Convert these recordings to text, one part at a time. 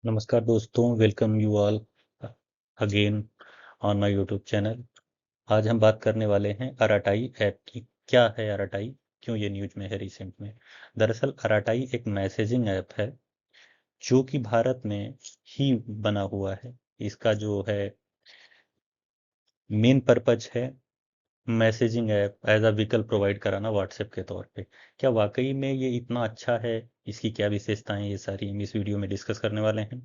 नमस्कार दोस्तों, welcome you all again on my YouTube channel. आज हम बात करने वाले हैं अराटाई ऐप की। क्या है अराटाई? क्यों ये न्यूज में है रिसेंट में? दरअसल अराटाई एक मैसेजिंग ऐप है जो कि भारत में ही बना हुआ है। इसका जो है मेन पर्पज है मैसेजिंग ऐप एज अ विकल्प प्रोवाइड कराना व्हाट्सएप के तौर पे। क्या वाकई में ये इतना अच्छा है? इसकी क्या विशेषताएं, ये सारी हम इस वीडियो में डिस्कस करने वाले हैं।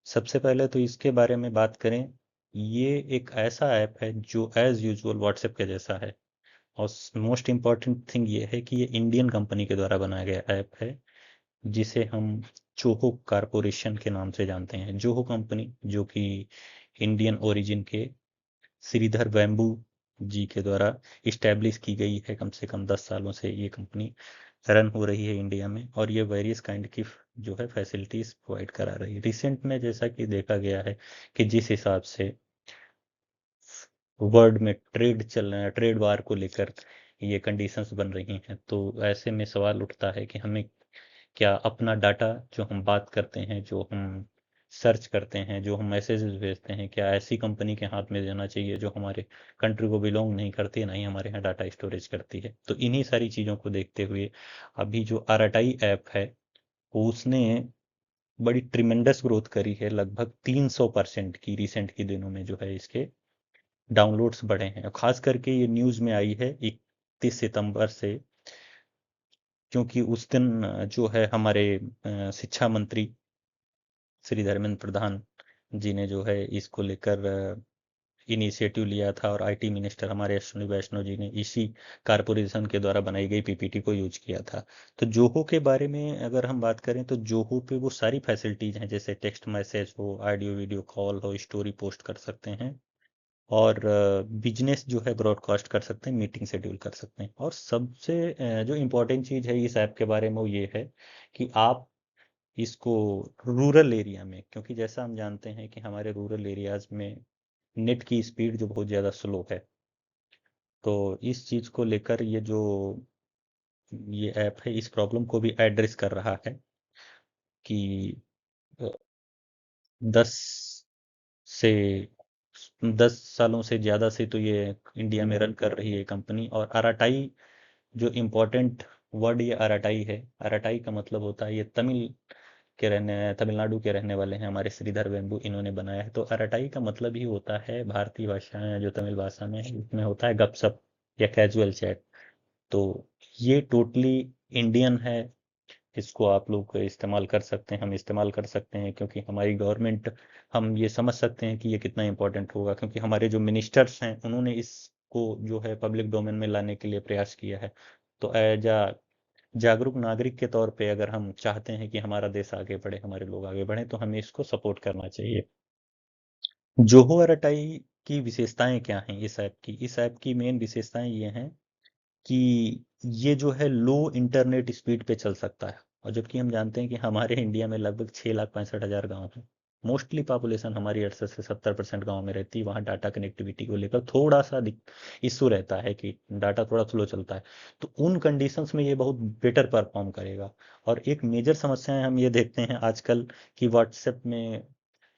सबसे पहले तो इसके बारे में बात करें। ये एक ऐसा ऐप है जो एज यूजुअल व्हाट्सएप के जैसा है। और मोस्ट इम्पॉर्टेंट थिंग ये है कि ये इंडियन कंपनी के द्वारा बनाया गया ऐप है, जिसे हम जोहो कारपोरेशन के नाम से जानते हैं। जोहो कंपनी जो कि इंडियन ओरिजिन के श्रीधर वेम्बू जी के द्वारा इस्टेब्लिश की गई है। कम से कम 10 सालों से ये कंपनी रन हो रही है इंडिया में, और ये वेरियस काइंड की जो है फैसिलिटीज प्रोवाइड करा रही है। रिसेंट में जैसा कि देखा गया है कि जिस हिसाब से वर्ल्ड में ट्रेड चल रहा है, ट्रेड वार को लेकर ये कंडीशंस बन रही हैं, तो ऐसे में सवाल उठता है कि हमें क्या अपना डाटा, जो हम बात करते हैं, जो हम सर्च करते हैं, जो हम मैसेजेस भेजते हैं, क्या ऐसी कंपनी के हाथ में देना चाहिए जो हमारे कंट्री को बिलोंग नहीं करती, ना ही हमारे यहाँ डाटा स्टोरेज करती है? तो इन्हीं सारी चीज़ों को देखते हुए अभी जो आरआरआई ऐप है उसने बड़ी ट्रिमेंडस ग्रोथ करी है। लगभग 300% की रिसेंट के दिनों में जो है इसके डाउनलोड्स बढ़े हैं। और खास करके ये न्यूज़ में आई है 31 सितंबर से, क्योंकि उस दिन जो है हमारे शिक्षा मंत्री श्री धर्मेंद्र प्रधान जी ने जो है इसको लेकर इनिशिएटिव लिया था, और आईटी मिनिस्टर हमारे अश्विनी वैष्णव जी ने इसी कारपोरेशन के द्वारा बनाई गई पीपीटी को यूज किया था। तो जोहो के बारे में अगर हम बात करें तो जोहो पे वो सारी फैसिलिटीज हैं, जैसे टेक्स्ट मैसेज हो, ऑडियो वीडियो कॉल हो, स्टोरी पोस्ट कर सकते हैं, और बिजनेस जो है ब्रॉडकास्ट कर सकते हैं, मीटिंग शेड्यूल कर सकते हैं। और सबसे जो इम्पोर्टेंट चीज़ है इस ऐप के बारे में वो ये है कि आप इसको रूरल एरिया में, क्योंकि जैसा हम जानते हैं कि हमारे रूरल एरियाज में नेट की स्पीड जो बहुत ज़्यादा स्लो है, तो इस चीज़ को लेकर ये ऐप है इस प्रॉब्लम को भी एड्रेस कर रहा है कि 10 से 10 सालों से ज़्यादा से तो ये इंडिया में रन कर रही है कंपनी। और अराटाई, जो इम्पोर्टेंट वर्ड ये अराटाई है, अराटाई का मतलब होता है, ये तमिलनाडु के रहने वाले हैं हमारे श्रीधर वेम्बू, इन्होंने बनाया है। तो अराटाई का मतलब ही होता है, भारतीय भाषा में जो तमिल भाषा में है उसमें होता है गपशप या कैजुअल चैट। तो ये टोटली इंडियन है। इसको आप लोग इस्तेमाल कर सकते हैं, हम इस्तेमाल कर सकते हैं, क्योंकि हमारी गवर्नमेंट, हम ये समझ सकते हैं कि ये कितना इम्पोर्टेंट होगा, क्योंकि हमारे जो मिनिस्टर्स हैं उन्होंने इसको जो है पब्लिक डोमेन में लाने के लिए प्रयास किया है। तो एज अ जागरूक नागरिक के तौर पे अगर हम चाहते हैं कि हमारा देश आगे बढ़े, हमारे लोग आगे बढ़े, तो हमें इसको सपोर्ट करना चाहिए। जोहो एयरटेल की विशेषताएं क्या हैं इस ऐप की? इस ऐप की मेन विशेषताएं ये हैं कि ये जो है लो इंटरनेट स्पीड पे चल सकता है। और जबकि हम जानते हैं कि हमारे इंडिया में लगभग 6,65,000 गांव हैं। मोस्टली पॉपुलेशन हमारी 68 से 70% गांव में रहती है। वहाँ डाटा कनेक्टिविटी को लेकर थोड़ा सा इशू रहता है कि डाटा थोड़ा स्लो चलता है। तो उन कंडीशंस में ये बहुत बेटर परफॉर्म करेगा। और एक मेजर समस्याएं हम ये देखते हैं आजकल कि व्हाट्सएप में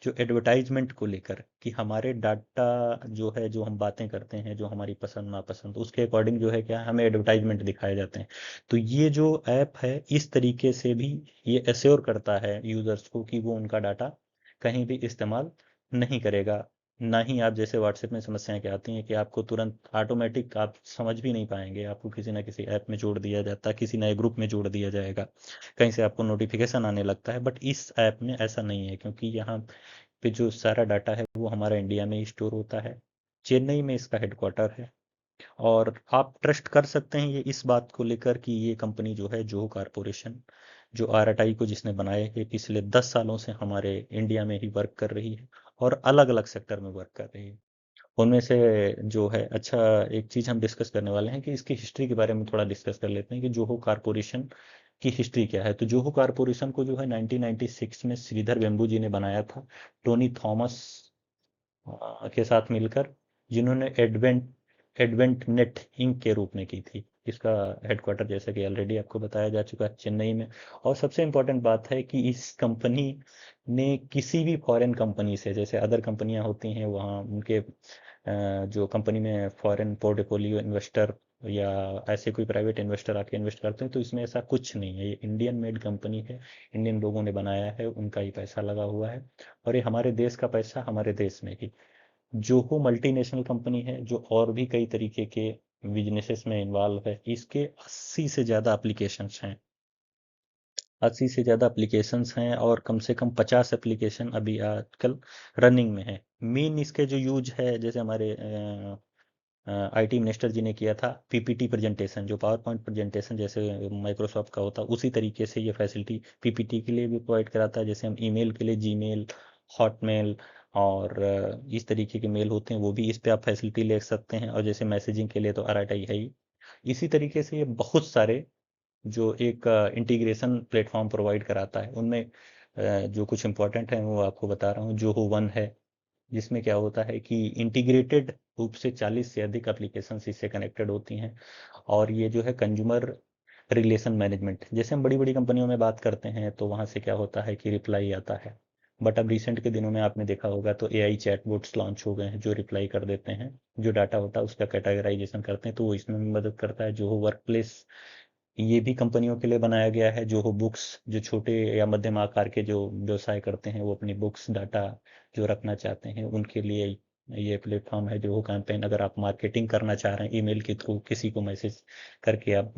जो एडवर्टाइजमेंट को लेकर, कि हमारे डाटा जो है, जो हम बातें करते हैं, जो हमारी पसंद नापसंद, उसके अकॉर्डिंग जो है क्या हमें एडवर्टाइजमेंट दिखाए जाते हैं। तो ये जो ऐप है इस तरीके से भी ये एश्योर करता है यूजर्स को कि वो उनका डाटा कहीं भी इस्तेमाल नहीं करेगा। ना ही आप, जैसे व्हाट्सएप में समस्याएं क्या आती हैं कि आपको तुरंत ऑटोमेटिक आप समझ भी नहीं पाएंगे, आपको किसी ना किसी ऐप में जोड़ दिया जाता है, किसी नए ग्रुप में जोड़ दिया जाएगा, कहीं से आपको नोटिफिकेशन आने लगता है। बट इस ऐप में ऐसा नहीं है, क्योंकि यहाँ पे जो सारा डाटा है वो हमारा इंडिया में ही स्टोर होता है। चेन्नई में इसका हेडक्वार्टर है। और आप ट्रस्ट कर सकते हैं ये इस बात को लेकर कि ये कंपनी जो है, जोहो कारपोरेशन, जो आरआरआई को जिसने बनाया है, पिछले 10 सालों से हमारे इंडिया में ही वर्क कर रही है, और अलग अलग सेक्टर में वर्क कर रही है। उनमें से जो है, अच्छा, एक चीज़ हम डिस्कस करने वाले हैं कि इसकी हिस्ट्री के बारे में थोड़ा डिस्कस कर लेते हैं कि जोहो कारपोरेशन की हिस्ट्री क्या है। तो जोहो कारपोरेशन को जो है 1996 में श्रीधर वेम्बू जी ने बनाया था, टोनी थॉमस के साथ मिलकर, जिन्होंने एडवेंट नेट इंक के रूप में की थी इसका हेडक्वार्टर जैसा कि ऑलरेडी आपको बताया जा चुका है चेन्नई में। और सबसे इम्पोर्टेंट बात है कि इस कंपनी ने किसी भी फॉरेन कंपनी से, जैसे अदर कंपनियां होती हैं वहाँ उनके जो कंपनी में फॉरेन पोर्टफोलियो इन्वेस्टर या ऐसे कोई प्राइवेट इन्वेस्टर आके इन्वेस्ट करते हैं, तो इसमें ऐसा कुछ नहीं है। ये इंडियन मेड कंपनी है, इंडियन लोगों ने बनाया है, उनका ही पैसा लगा हुआ है और ये हमारे देश का पैसा हमारे देश में ही। जोहो मल्टीनेशनल कंपनी है जो और भी कई तरीके के बिजनेसेस में इन्वॉल्व है। इसके 80 से ज़्यादा एप्लीकेशंस हैं, 80 से ज़्यादा एप्लीकेशंस हैं और कम से कम 50 एप्लीकेशन अभी आजकल रनिंग में है। मेन इसके जो यूज है, जैसे हमारे आईटी मिनिस्टर जी ने किया था पीपीटी प्रेजेंटेशन, जो पावर पॉइंट प्रेजेंटेशन जैसे माइक्रोसॉफ्ट का होता है, उसी तरीके से ये फैसिलिटी पीपीटी के लिए भी प्रोवाइड कराता है। जैसे हम ईमेल के लिए जीमेल, हॉटमेल और इस तरीके के मेल होते हैं, वो भी इस पे आप फैसिलिटी ले सकते हैं। और जैसे मैसेजिंग के लिए तो आरआईटी है ही। इसी तरीके से ये बहुत सारे जो एक इंटीग्रेशन प्लेटफॉर्म प्रोवाइड कराता है, उनमें जो कुछ इंपॉर्टेंट है वो आपको बता रहा हूँ। जोहो वन है, जिसमें क्या होता है कि इंटीग्रेटेड रूप से 40 से अधिक एप्लीकेशंस इससे कनेक्टेड होती हैं। और ये जो है कंज्यूमर रिलेशन मैनेजमेंट, जैसे हम बड़ी बड़ी कंपनियों में बात करते हैं तो वहाँ से क्या होता है कि रिप्लाई आता है, बट अब रिसेंट के दिनों में आपने देखा होगा तो एआई चैटबॉट्स लॉन्च हो गए हैं जो रिप्लाई कर देते हैं, जो डाटा होता है उसका कैटेगराइजेशन करते हैं, तो वो इसमें भी मदद करता है। जो हो वर्क प्लेस, ये भी कंपनियों के लिए बनाया गया है। जो हो बुक्स, जो छोटे या मध्यम आकार के जो व्यवसाय करते हैं वो अपनी बुक्स डाटा जो रखना चाहते हैं उनके लिए ये प्लेटफॉर्म है। जो हो कैंपेन, अगर आप मार्केटिंग करना चाह रहे हैं ईमेल के थ्रू, किसी को मैसेज करके आप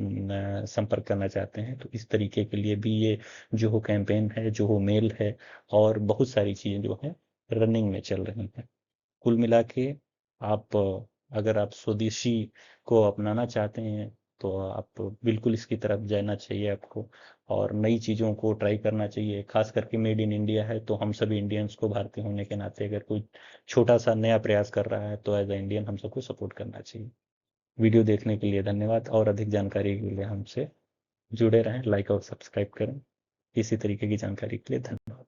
संपर्क करना चाहते हैं, तो इस तरीके के लिए भी ये जो हो कैंपेन है, जो हो मेल है और बहुत सारी चीज़ें जो है रनिंग में चल रही हैं। कुल मिला के आप अगर आप स्वदेशी को अपनाना चाहते हैं तो आप बिल्कुल इसकी तरफ जाना चाहिए आपको, और नई चीज़ों को ट्राई करना चाहिए। खास करके मेड इन इंडिया है तो हम सभी इंडियंस को, भारतीय होने के नाते, अगर कोई छोटा सा नया प्रयास कर रहा है तो एज ए इंडियन हम सबको सपोर्ट करना चाहिए। वीडियो देखने के लिए धन्यवाद, और अधिक जानकारी के लिए हमसे जुड़े रहें, लाइक और सब्सक्राइब करें। इसी तरीके की जानकारी के लिए धन्यवाद।